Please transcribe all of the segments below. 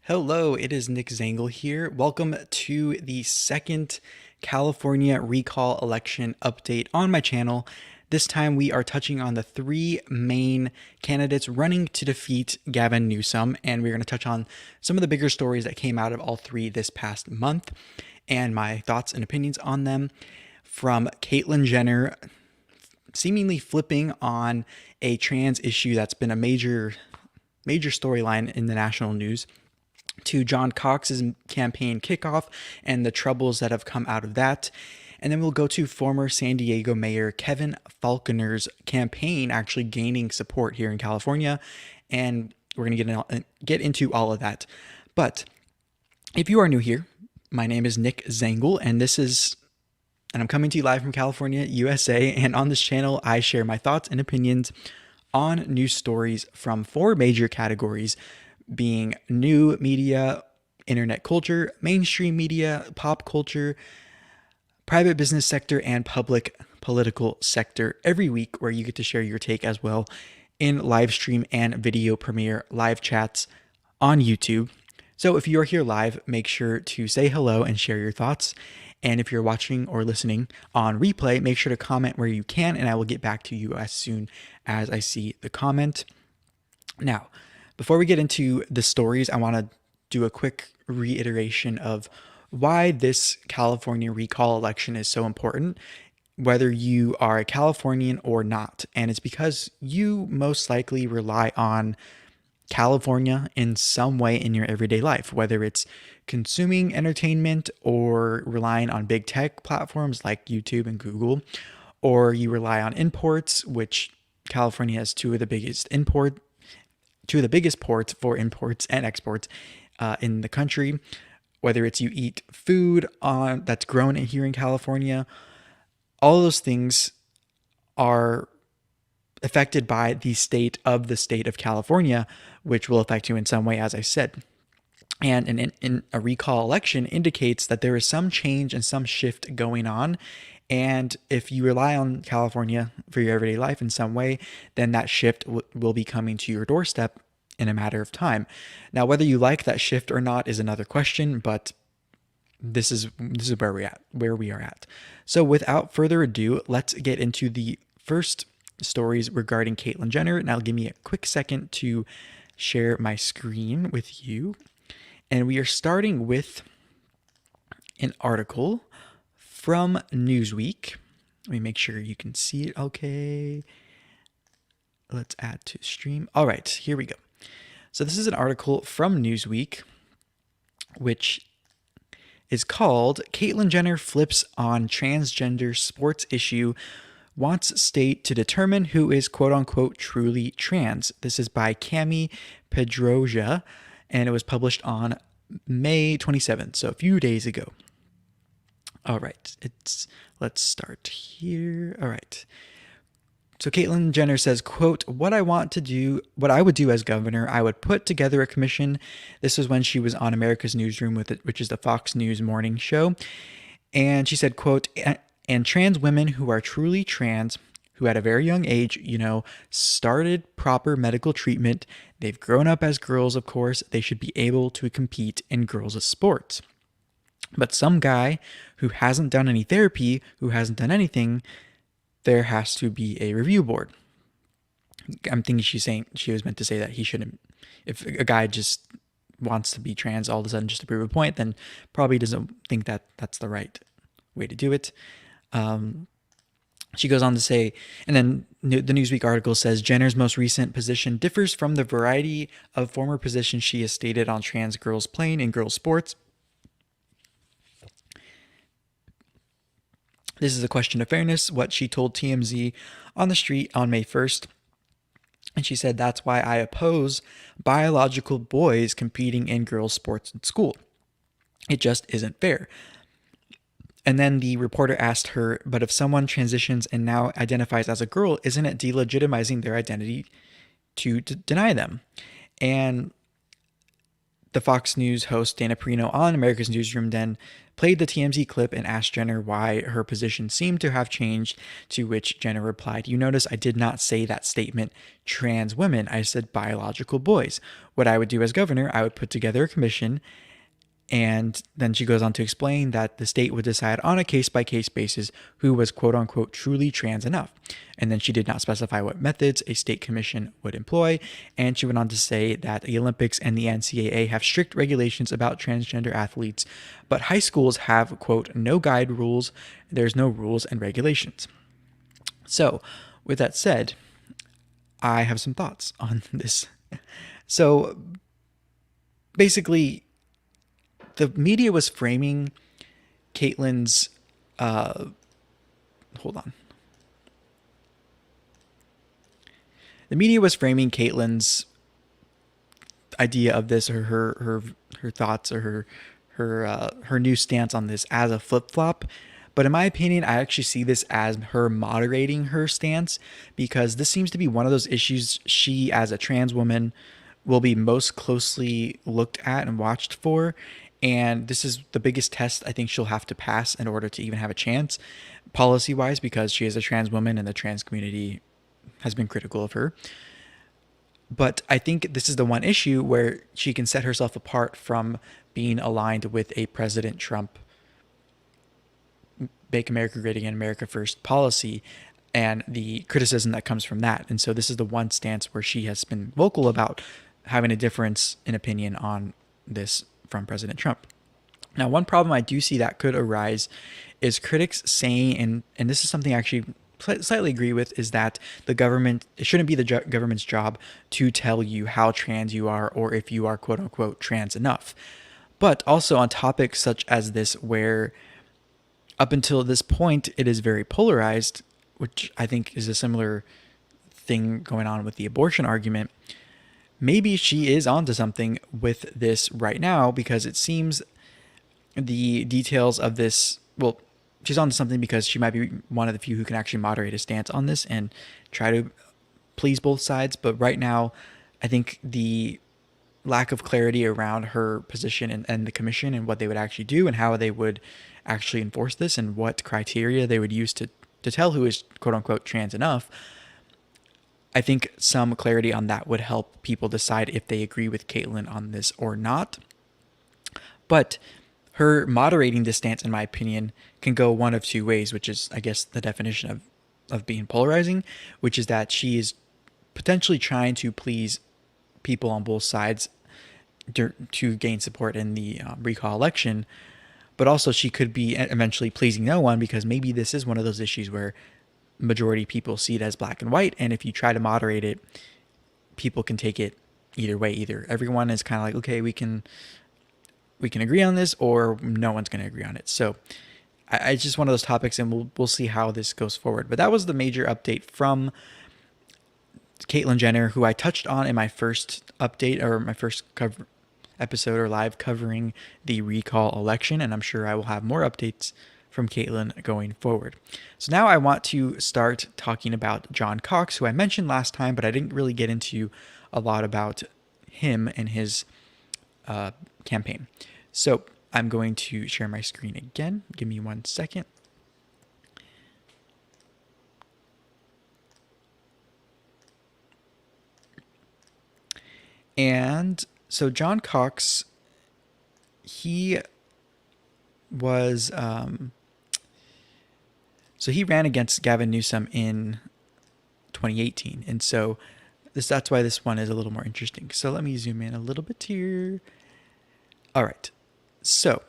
Hello, it is Nick Zangl here. Welcome to the second California recall election update on my channel. This time we are touching on the three main candidates running to defeat Gavin Newsom, and we're going to touch on some of the bigger stories that came out of all three this past month and my thoughts and opinions on them. From Caitlyn Jenner seemingly flipping on a trans issue that's been a major storyline in the national news, to John Cox's campaign kickoff and the troubles that have come out of that. And then we'll go to former San Diego Mayor Kevin Faulconer's campaign actually gaining support here in California. And we're going to get into all of that. But if you are new here, my name is Nick Zangl, and I'm coming to you live from California, USA. And on this channel, I share my thoughts and opinions on news stories from four major categories, being new media, internet culture, mainstream media, pop culture, private business sector, and public political sector every week, where you get to share your take as well in live stream and video premiere live chats on YouTube. So if you're here live, make sure to say hello and share your thoughts. And if you're watching or listening on replay, make sure to comment where you can, and I will get back to you as soon as I see the comment. Now, before we get into the stories, I want to do a quick reiteration of why this California recall election is so important, whether you are a Californian or not. And it's because you most likely rely on California in some way in your everyday life, whether it's consuming entertainment or relying on big tech platforms like YouTube and Google, or you rely on imports, which California has two of the biggest ports for imports and exports in the country. Whether it's you eat food that's grown here in California, all those things are affected by the state of California, which will affect you in some way, as I said. And in a recall election indicates that there is some change and some shift going on. And if you rely on California for your everyday life in some way, then that shift will be coming to your doorstep in a matter of time. Now, whether you like that shift or not is another question, but this is where we are at. So without further ado, let's get into the first stories regarding Caitlyn Jenner. Now, give me a quick second to share my screen with you. And we are starting with an article from Newsweek. Let me make sure you can see it okay. Let's add to stream. All right, here we go. So this is an article from Newsweek, which is called "Caitlyn Jenner Flips on Transgender Sports Issue, Wants State to Determine Who is quote-unquote truly trans." This is by Cami Pedroja, and it was published on May 27th, so a few days ago. All right, let's start here. All right. So Caitlyn Jenner says, quote, what I would do as governor, I would put together a commission. This was when she was on America's Newsroom, which is the Fox News morning show. And she said, quote, and trans women who are truly trans, who at a very young age, started proper medical treatment. They've grown up as girls, of course. They should be able to compete in girls' sports. But some guy who hasn't done any therapy, who hasn't done anything, there has to be a review board. I'm thinking she was meant to say that he shouldn't. If a guy just wants to be trans all of a sudden just to prove a point, then probably doesn't think that that's the right way to do it. She goes on to say, and then the Newsweek article says, Jenner's most recent position differs from the variety of former positions she has stated on trans girls playing in girls' sports. This is a question of fairness, what she told TMZ on the street on May 1st. And she said, that's why I oppose biological boys competing in girls' sports in school. It just isn't fair. And then the reporter asked her, but if someone transitions and now identifies as a girl, isn't it delegitimizing their identity to deny them? And the Fox News host Dana Perino on America's Newsroom then played the TMZ clip and asked Jenner why her position seemed to have changed, to which Jenner replied, "You notice I did not say that statement, trans women. I said biological boys. What I would do as governor, I would put together a commission." And then she goes on to explain that the state would decide on a case-by-case basis who was quote-unquote truly trans enough. And then she did not specify what methods a state commission would employ. And she went on to say that the Olympics and the NCAA have strict regulations about transgender athletes, but high schools have, quote, no guide rules. There's no rules and regulations. So, with that said, I have some thoughts on this. So, basically, the media was framing Caitlyn's, hold on. The media was framing Caitlyn's idea of this, or her thoughts, or her new stance on this as a flip flop. But in my opinion, I actually see this as her moderating her stance, because this seems to be one of those issues she, as a trans woman, will be most closely looked at and watched for. And this is the biggest test I think she'll have to pass in order to even have a chance, policy-wise, because she is a trans woman and the trans community has been critical of her. But I think this is the one issue where she can set herself apart from being aligned with a President Trump Make America Great Again, America First policy and the criticism that comes from that. And so this is the one stance where she has been vocal about having a difference in opinion on this from President Trump. Now, one problem I do see that could arise is critics saying, and this is something I actually slightly agree with, is that the government, it shouldn't be the government's job to tell you how trans you are or if you are quote unquote trans enough. But also on topics such as this, where up until this point it is very polarized, which I think is a similar thing going on with the abortion argument, maybe she is onto something with this right now, because it seems the details of this, well, she's onto something because she might be one of the few who can actually moderate a stance on this and try to please both sides. But right now, I think the lack of clarity around her position and the commission and what they would actually do and how they would actually enforce this and what criteria they would use to tell who is quote unquote trans enough, I think some clarity on that would help people decide if they agree with Caitlyn on this or not. But her moderating this stance, in my opinion, can go one of two ways, which is, I guess, the definition of being polarizing, which is that she is potentially trying to please people on both sides to gain support in the recall election. But also she could be eventually pleasing no one, because maybe this is one of those issues where majority people see it as black and white, and if you try to moderate it, people can take it either way. Either everyone is kind of like, okay, we can agree on this, or no one's going to agree on it. So it's just one of those topics, and we'll see how this goes forward. But that was the major update from Caitlyn Jenner, who I touched on in my first update, or my first episode or live covering the recall election, and I'm sure I will have more updates from Caitlyn going forward. So now I want to start talking about John Cox, who I mentioned last time, but I didn't really get into a lot about him and his campaign. So I'm going to share my screen again. Give me 1 second. And so John Cox, he was, so he ran against Gavin Newsom in 2018. And so that's why this one is a little more interesting. So let me zoom in a little bit here. All right. So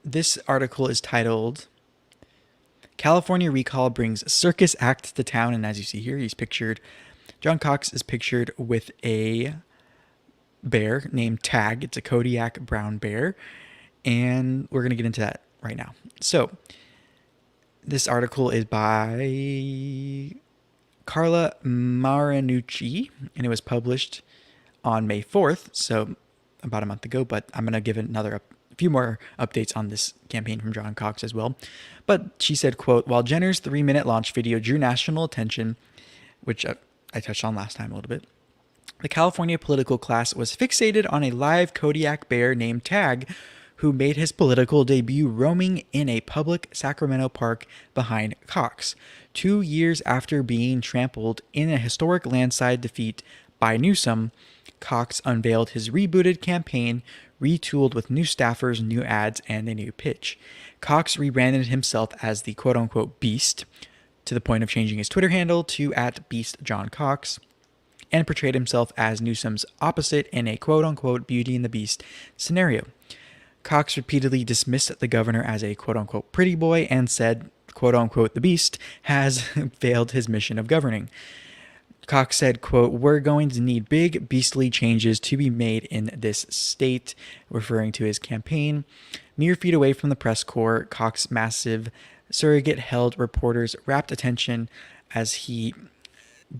this article is titled, California Recall Brings Circus Act to Town. And as you see here, John Cox is pictured with a bear named Tag. It's a Kodiak brown bear. And we're going to get into that right now. So this article is by Carla Marinucci, and it was published on May 4th, so about a month ago, but I'm going to give a few more updates on this campaign from John Cox as well. But she said, quote, while Jenner's 3-minute launch video drew national attention, which I touched on last time a little bit, the California political class was fixated on a live Kodiak bear named Tag, who made his political debut roaming in a public Sacramento park behind Cox. 2 years after being trampled in a historic landslide defeat by Newsom, Cox unveiled his rebooted campaign, retooled with new staffers, new ads, and a new pitch. Cox rebranded himself as the quote-unquote Beast, to the point of changing his Twitter handle to @BeastJohnCox, and portrayed himself as Newsom's opposite in a quote-unquote Beauty and the Beast scenario. Cox repeatedly dismissed the governor as a quote-unquote pretty boy and said, quote-unquote, the Beast has failed his mission of governing. Cox said, quote, we're going to need big, beastly changes to be made in this state, referring to his campaign. Mere feet away from the press corps, Cox's massive surrogate held reporters' rapt attention as he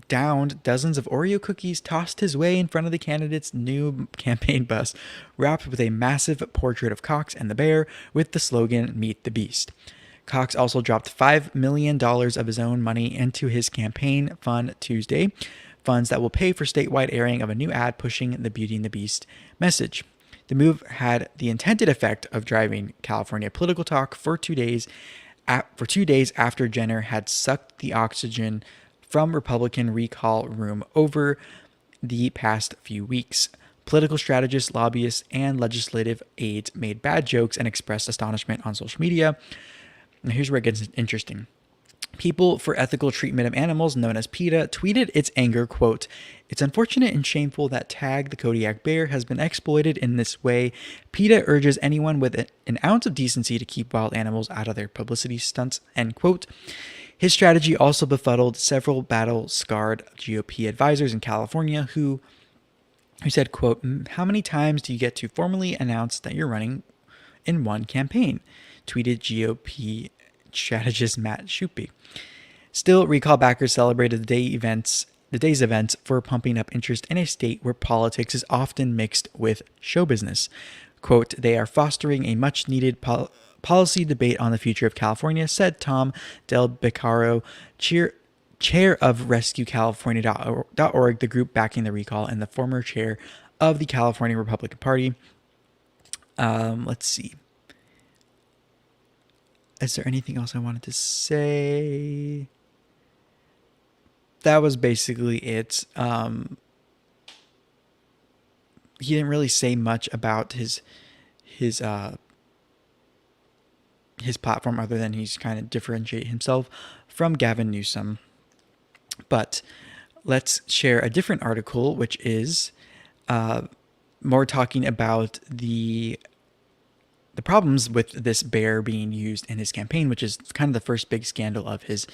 downed dozens of Oreo cookies, tossed his way in front of the candidate's new campaign bus, wrapped with a massive portrait of Cox and the bear with the slogan, Meet the Beast. Cox also dropped $5 million of his own money into his campaign fund Tuesday, funds that will pay for statewide airing of a new ad pushing the Beauty and the Beast message. The move had the intended effect of driving California political talk for 2 days after Jenner had sucked the oxygen from Republican recall room over the past few weeks. Political strategists, lobbyists, and legislative aides made bad jokes and expressed astonishment on social media. Now here's where it gets interesting. People for Ethical Treatment of Animals, known as PETA, tweeted its anger, quote, it's unfortunate and shameful that Tag, the Kodiak bear, has been exploited in this way. PETA urges anyone with an ounce of decency to keep wild animals out of their publicity stunts, end quote. His strategy also befuddled several battle-scarred GOP advisors in California who said, quote, how many times do you get to formally announce that you're running in one campaign? Tweeted GOP strategist Matt Shupe. Still, recall backers celebrated the day's events for pumping up interest in a state where politics is often mixed with show business. Quote, they are fostering a much-needed policy debate on the future of California, said Tom Del Beccaro, chair of RescueCalifornia.org, the group backing the recall, and the former chair of the California Republican Party. Let's see. Is there anything else I wanted to say? That was basically it. He didn't really say much about his platform other than he's kind of differentiate himself from Gavin Newsom. But let's share a different article, which is more talking about the problems with this bear being used in his campaign, which is kind of the first big scandal of his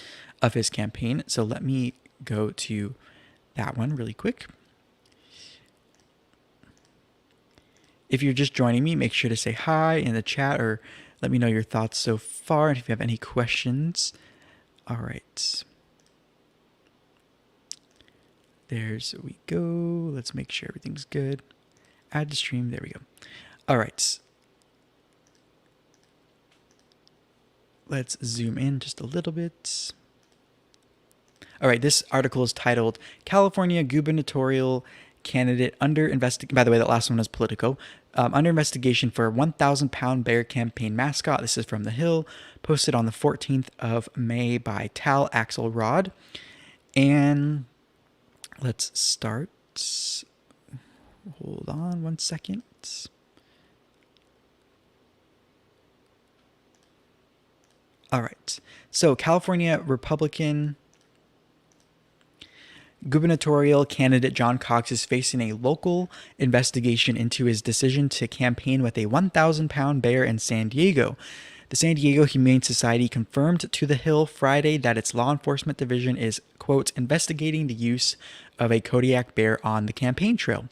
campaign. So let me go to that one really quick. If you're just joining me, make sure to say hi in the chat or let me know your thoughts so far and if you have any questions. All right. There's we go. Let's make sure everything's good. Add to stream. There we go. All right. Let's zoom in just a little bit. All right, this article is titled California Gubernatorial Candidate Under Investigation. By the way, that last one was Politico. Under investigation for 1,000-pound bear campaign mascot. This is from The Hill, posted on the 14th of May by Tal Axelrod. And let's start. Hold on 1 second. All right. So California Republican gubernatorial candidate John Cox is facing a local investigation into his decision to campaign with a 1,000-pound bear in San Diego. The San Diego Humane Society confirmed to The Hill Friday that its law enforcement division is, quote, investigating the use of a Kodiak bear on the campaign trail.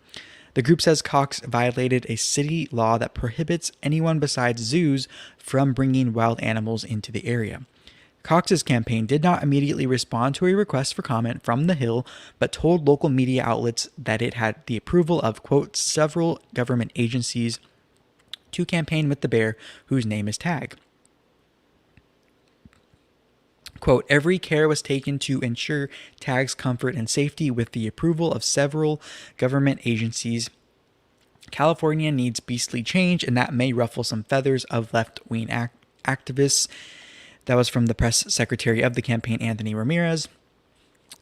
The group says Cox violated a city law that prohibits anyone besides zoos from bringing wild animals into the area. Cox's campaign did not immediately respond to a request for comment from The Hill, but told local media outlets that it had the approval of, quote, several government agencies to campaign with the bear, whose name is Tag. Quote, every care was taken to ensure Tag's comfort and safety with the approval of several government agencies, California needs beastly change, and that may ruffle some feathers of left-wing activists. That was from the press secretary of the campaign, Anthony Ramirez.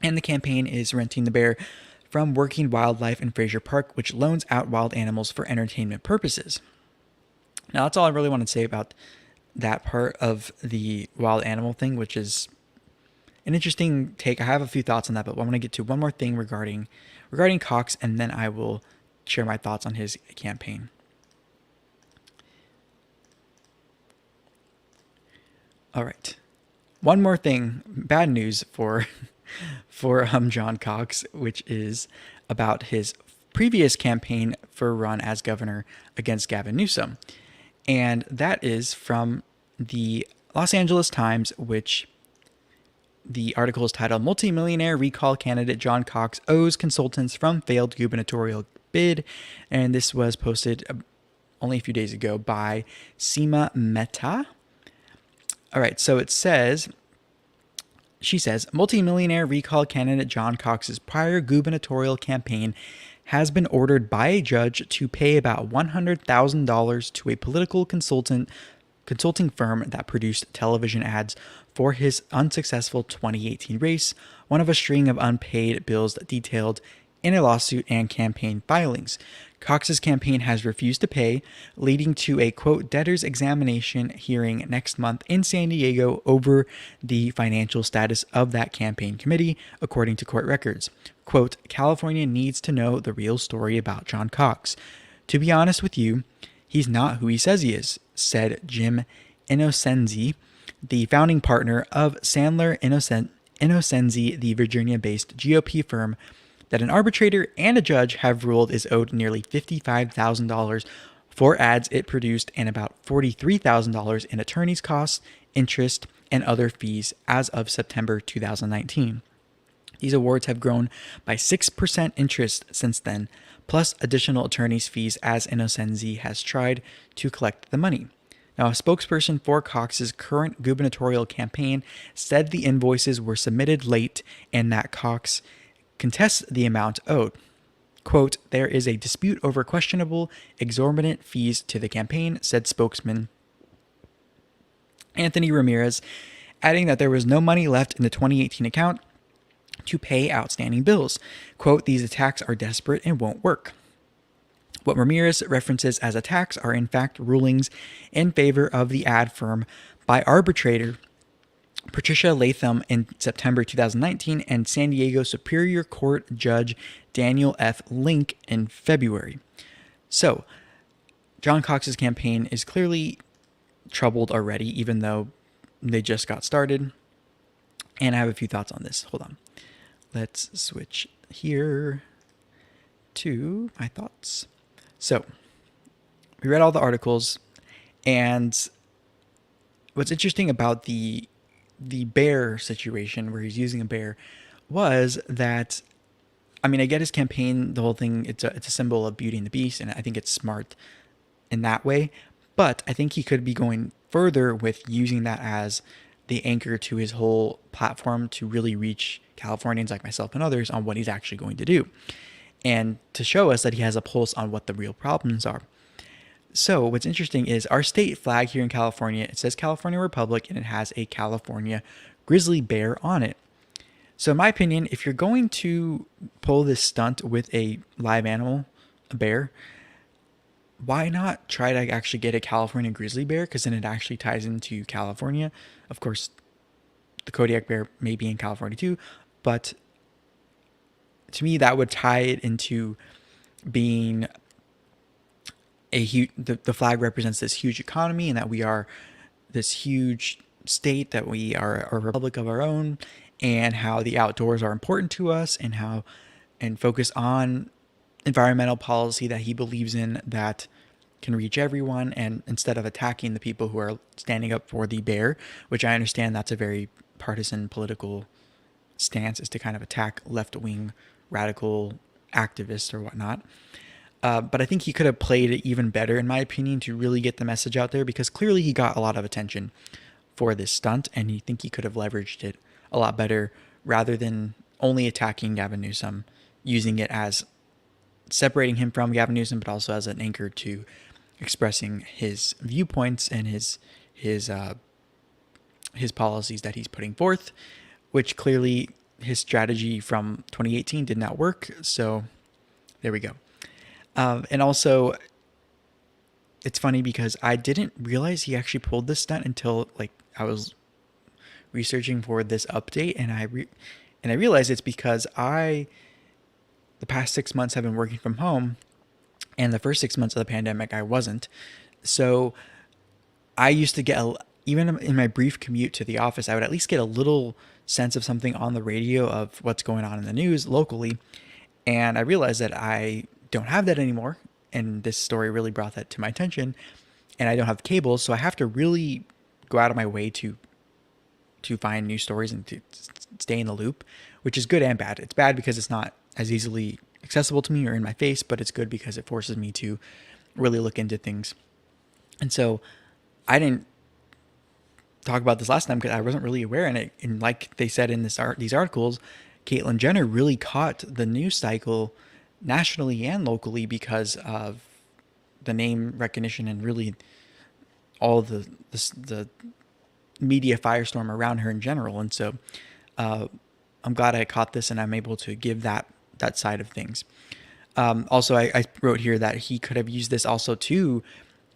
And the campaign is renting the bear from Working Wildlife in Fraser Park, which loans out wild animals for entertainment purposes. Now, that's all I really want to say about that part of the wild animal thing, which is an interesting take. I have a few thoughts on that, but I want to get to one more thing regarding Cox, and then I will share my thoughts on his campaign. All right. One more thing, bad news for John Cox, which is about his previous campaign for a run as governor against Gavin Newsom. And that is from the Los Angeles Times, which the article is titled "Multimillionaire Recall Candidate John Cox Owes Consultants from Failed Gubernatorial Bid." And this was posted only a few days ago by Seema Mehta. All right, so she says, multimillionaire recall candidate John Cox's prior gubernatorial campaign has been ordered by a judge to pay about $100,000 to a political consulting firm that produced television ads for his unsuccessful 2018 race, one of a string of unpaid bills detailed in a lawsuit and campaign filings. Cox's campaign has refused to pay, leading to a, quote, debtor's examination hearing next month in San Diego over the financial status of that campaign committee, according to court records. Quote, California needs to know the real story about John Cox. To be honest with you, he's not who he says he is, said Jim Innocenzi, the founding partner of Sandler Innocenzi, the Virginia-based GOP firm that an arbitrator and a judge have ruled is owed nearly $55,000 for ads it produced and about $43,000 in attorney's costs, interest, and other fees as of September 2019. These awards have grown by 6% interest since then, plus additional attorney's fees as Innocenzi has tried to collect the money. Now, a spokesperson for Cox's current gubernatorial campaign said the invoices were submitted late and that Cox contests the amount owed. Quote, there is a dispute over questionable, exorbitant fees to the campaign, said spokesman Anthony Ramirez, adding that there was no money left in the 2018 account to pay outstanding bills. Quote, these attacks are desperate and won't work. What Ramirez references as attacks are in fact rulings in favor of the ad firm by arbitrator Patricia Latham in September 2019 and San Diego Superior Court Judge Daniel F. Link in February. So, John Cox's campaign is clearly troubled already, even though they just got started. And I have a few thoughts on this. Hold on. Let's switch here to my thoughts. So, we read all the articles, and what's interesting about the bear situation where he's using a bear was that, I mean, I get his campaign, the whole thing, it's a symbol of Beauty and the Beast, and I think it's smart in that way, but I think he could be going further with using that as the anchor to his whole platform to really reach Californians like myself and others on what he's actually going to do, and to show us that he has a pulse on what the real problems are. So what's interesting is our state flag here in California, it says California Republic, and it has a California grizzly bear on it. So in my opinion, if you're going to pull this stunt with a live animal, a bear, why not try to actually get a California grizzly bear? Because then it actually ties into California. Of course, the Kodiak bear may be in California too, but to me, that would tie it into being a huge, the flag represents this huge economy and that we are this huge state, that we are a republic of our own, and how the outdoors are important to us, and focus on environmental policy that he believes in that can reach everyone, and instead of attacking the people who are standing up for the bear, which I understand that's a very partisan political stance, is to kind of attack left-wing radical activists or whatnot. But I think he could have played it even better, in my opinion, to really get the message out there, because clearly he got a lot of attention for this stunt, and I think he could have leveraged it a lot better rather than only attacking Gavin Newsom, using it as separating him from Gavin Newsom, but also as an anchor to expressing his viewpoints and his policies that he's putting forth, which clearly his strategy from 2018 did not work. So there we go. And also, it's funny because I didn't realize he actually pulled this stunt until like I was researching for this update, and I realized it's because the past 6 months have been working from home, and the first 6 months of the pandemic I wasn't. So I used to get even in my brief commute to the office, I would at least get a little sense of something on the radio of what's going on in the news locally. And I realized that I don't have that anymore. And this story really brought that to my attention. And I don't have cable, so I have to really go out of my way to find new stories and to stay in the loop, which is good and bad. It's bad because it's not as easily accessible to me or in my face, but it's good because it forces me to really look into things. And so I didn't talk about this last time because I wasn't really aware. And like they said in these articles, Caitlyn Jenner really caught the news cycle nationally and locally because of the name recognition and really all the media firestorm around her in general. And so I'm glad I caught this and I'm able to give that side of things. Also, I wrote here that he could have used this also to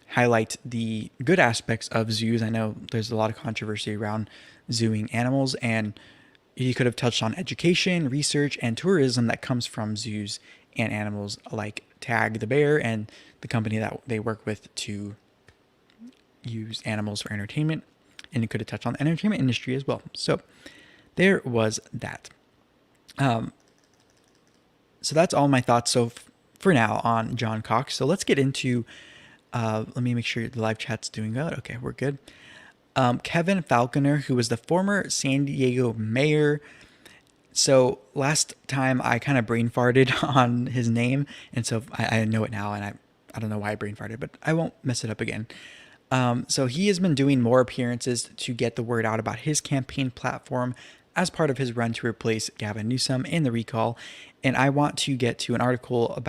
highlight the good aspects of zoos. I know there's a lot of controversy around zooing animals, and he could have touched on education, research, and tourism that comes from zoos and animals like Tag the Bear and the company that they work with to use animals for entertainment. And he could have touched on the entertainment industry as well. So there was that. So that's all my thoughts for now on John Cox. So let's get into, let me make sure the live chat's doing good. Okay, we're good. Kevin Faulconer, who was the former San Diego mayor. So last time I kind of brain farted on his name, and so I know it now, and I don't know why I brain farted, but I won't mess it up again. So he has been doing more appearances to get the word out about his campaign platform as part of his run to replace Gavin Newsom in the recall. And I want to get to an article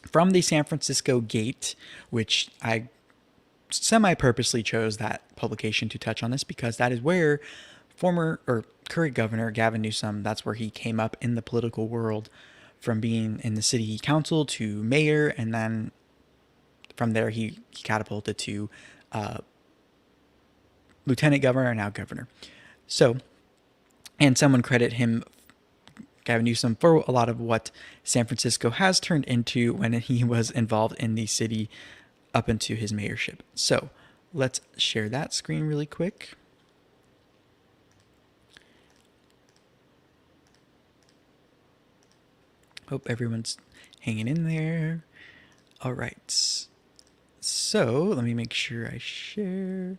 from the San Francisco Gate, which I semi-purposely chose that publication to touch on this because that is where current governor Gavin Newsom, that's where he came up in the political world, from being in the city council to mayor, and then from there he catapulted to lieutenant governor and now governor. So, and someone credit Gavin Newsom, for a lot of what San Francisco has turned into when he was involved in the city up into his mayorship. So let's share that screen really quick. Hope everyone's hanging in there. All right. So let me make sure I share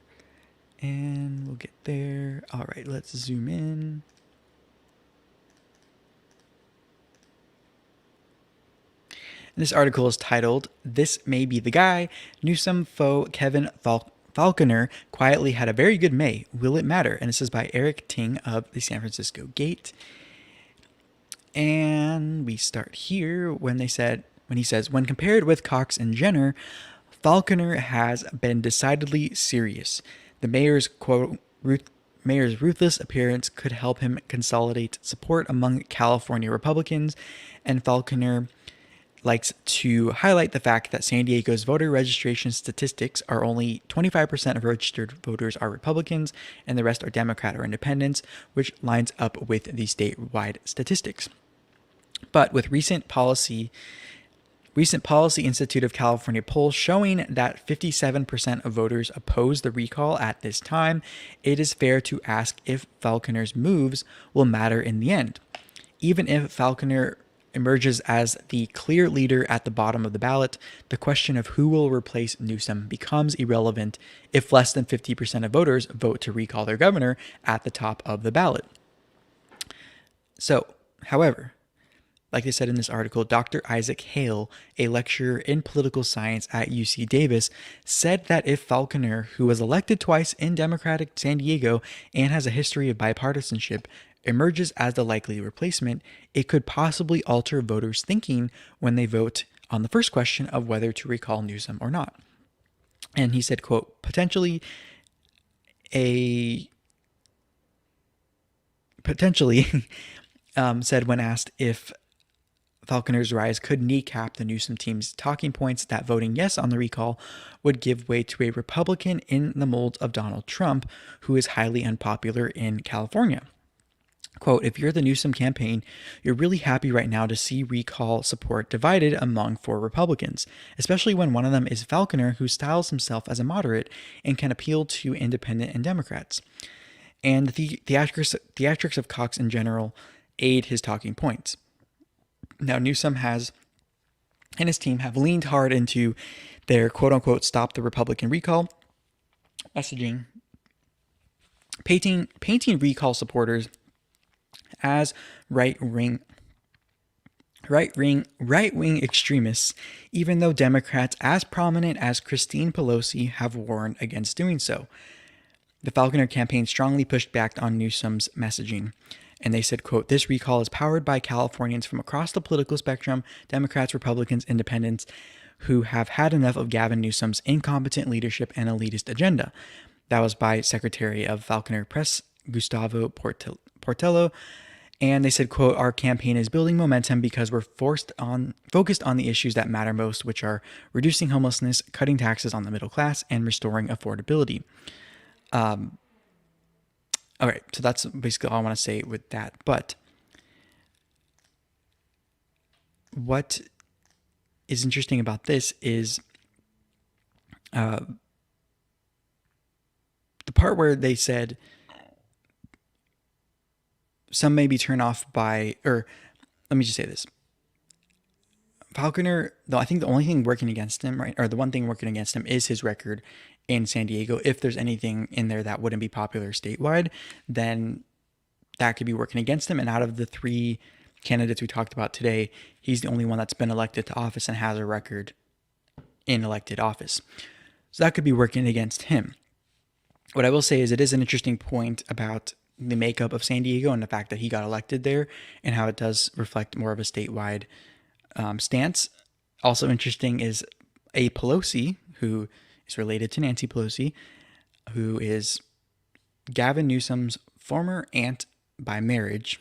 and we'll get there. All right, let's zoom in. This article is titled, "This May Be the Guy. Newsom foe Kevin Faulconer quietly had a very good May. Will it matter?" And this is by Eric Ting of the San Francisco Gate. And we start here when he says, "When compared with Cox and Jenner, Faulconer has been decidedly serious. The mayor's quote, mayor's ruthless appearance could help him consolidate support among California Republicans, and Faulconer likes to highlight the fact that San Diego's voter registration statistics are only 25% of registered voters are Republicans and the rest are Democrat or independents, which lines up with the statewide statistics. But with recent Policy Institute of California polls showing that 57% of voters oppose the recall at this time, it is fair to ask if Faulconer's moves will matter in the end. Even if Faulconer emerges as the clear leader at the bottom of the ballot, the question of who will replace Newsom becomes irrelevant if less than 50% of voters vote to recall their governor at the top of the ballot. So, however, like they said in this article, Dr. Isaac Hale, a lecturer in political science at UC Davis, said that if Faulconer, who was elected twice in Democratic San Diego and has a history of bipartisanship, emerges as the likely replacement, it could possibly alter voters' thinking when they vote on the first question of whether to recall Newsom or not. And he said, quote, potentially said when asked if Faulconer's rise could kneecap the Newsom team's talking points that voting yes on the recall would give way to a Republican in the mold of Donald Trump, who is highly unpopular in California. Quote, if you're the Newsom campaign, you're really happy right now to see recall support divided among 4 Republicans, especially when one of them is Faulconer, who styles himself as a moderate and can appeal to independent and Democrats. And the theatrics of Cox in general aid his talking points. Now, Newsom and his team have leaned hard into their quote-unquote stop the Republican recall messaging, painting recall supporters as right-wing extremists, even though Democrats as prominent as Christine Pelosi have warned against doing so. The Faulconer campaign strongly pushed back on Newsom's messaging. And they said, quote, this recall is powered by Californians from across the political spectrum, Democrats, Republicans, Independents, who have had enough of Gavin Newsom's incompetent leadership and elitist agenda. That was by Secretary of Faulconer Press, Gustavo Portello. And they said, quote, our campaign is building momentum because we're focused on the issues that matter most, which are reducing homelessness, cutting taxes on the middle class, and restoring affordability. All right, so that's basically all I want to say with that. But what is interesting about this is the part where they said some may be turned off by, or let me just say this. Faulconer, though, I think the only thing working against him, right, or the one thing working against him is his record in San Diego. If there's anything in there that wouldn't be popular statewide, then that could be working against him. And out of the 3 candidates we talked about today, he's the only one that's been elected to office and has a record in elected office. So that could be working against him. What I will say is it is an interesting point about the makeup of San Diego and the fact that he got elected there and how it does reflect more of a statewide stance. Also interesting is a Pelosi, who is related to Nancy Pelosi, who is Gavin Newsom's former aunt by marriage,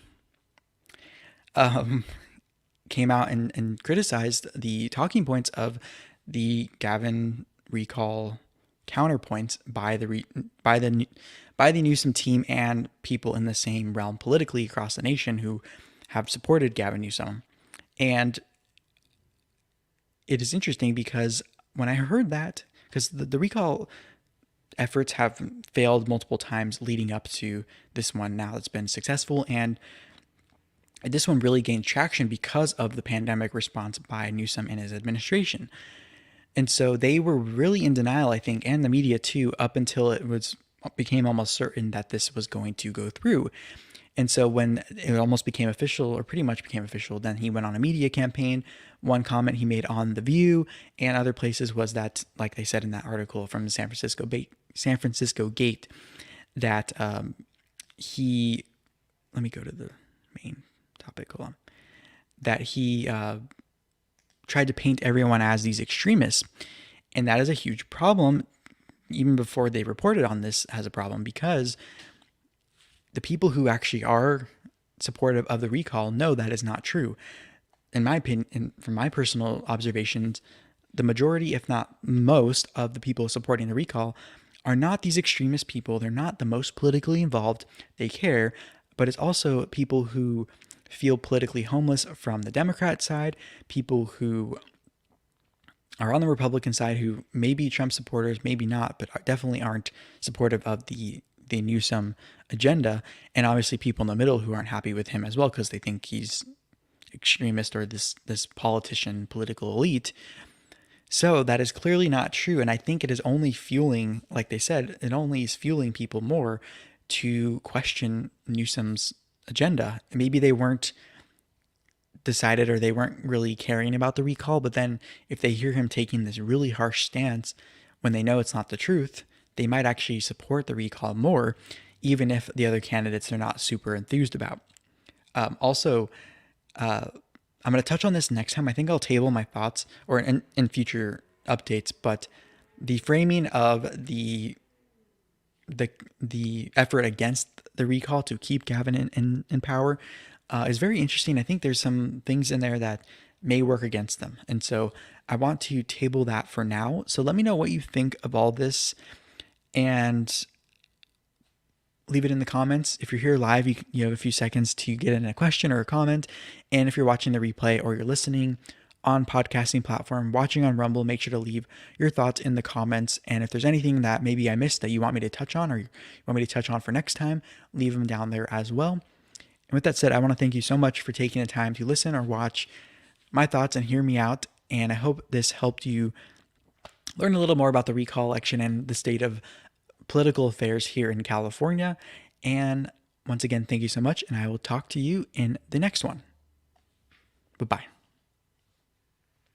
came out and criticized the talking points of the Gavin recall counterpoints by the Newsom team and people in the same realm politically across the nation who have supported Gavin Newsom. And it is interesting because when I heard that, because the recall efforts have failed multiple times leading up to this one now that's been successful, and this one really gained traction because of the pandemic response by Newsom and his administration. And so they were really in denial, I think, and the media too, up until it became almost certain that this was going to go through. And so when it almost became official, or pretty much became official, then he went on a media campaign. One comment he made on The View and other places was that, like they said in that article from the San Francisco Gate, that he, let me go to the main topic, hold on, that he tried to paint everyone as these extremists. And that is a huge problem, even before they reported on this as a problem, because the people who actually are supportive of the recall know that is not true. In my opinion, and from my personal observations, the majority, if not most, of the people supporting the recall are not these extremist people. They're not the most politically involved. They care, but it's also people who feel politically homeless from the Democrat side, people who are on the Republican side who may be Trump supporters, maybe not, but definitely aren't supportive of the Newsom agenda, and obviously people in the middle who aren't happy with him as well because they think he's extremist or this politician, political elite. So that is clearly not true, and I think it is only fueling, like they said, it only is fueling people more to question Newsom's agenda. Maybe they weren't decided or they weren't really caring about the recall, but then if they hear him taking this really harsh stance when they know it's not the truth, they might actually support the recall more, even if the other candidates are not super enthused about. Also, I'm going to touch on this next time. I think I'll table my thoughts or in future updates, but the framing of the effort against the recall to keep Gavin in power is very interesting. I think there's some things in there that may work against them. And so I want to table that for now. So let me know what you think of all this and leave it in the comments. If you're here live, you have a few seconds to get in a question or a comment. And if you're watching the replay or you're listening on podcasting platform, watching on Rumble, make sure to leave your thoughts in the comments. And if there's anything that maybe I missed that you want me to touch on or you want me to touch on for next time, leave them down there as well. And with that said, I want to thank you so much for taking the time to listen or watch my thoughts and hear me out. And I hope this helped you learn a little more about the recall election and the state of political affairs here in California. And once again, thank you so much. And I will talk to you in the next one. Bye-bye.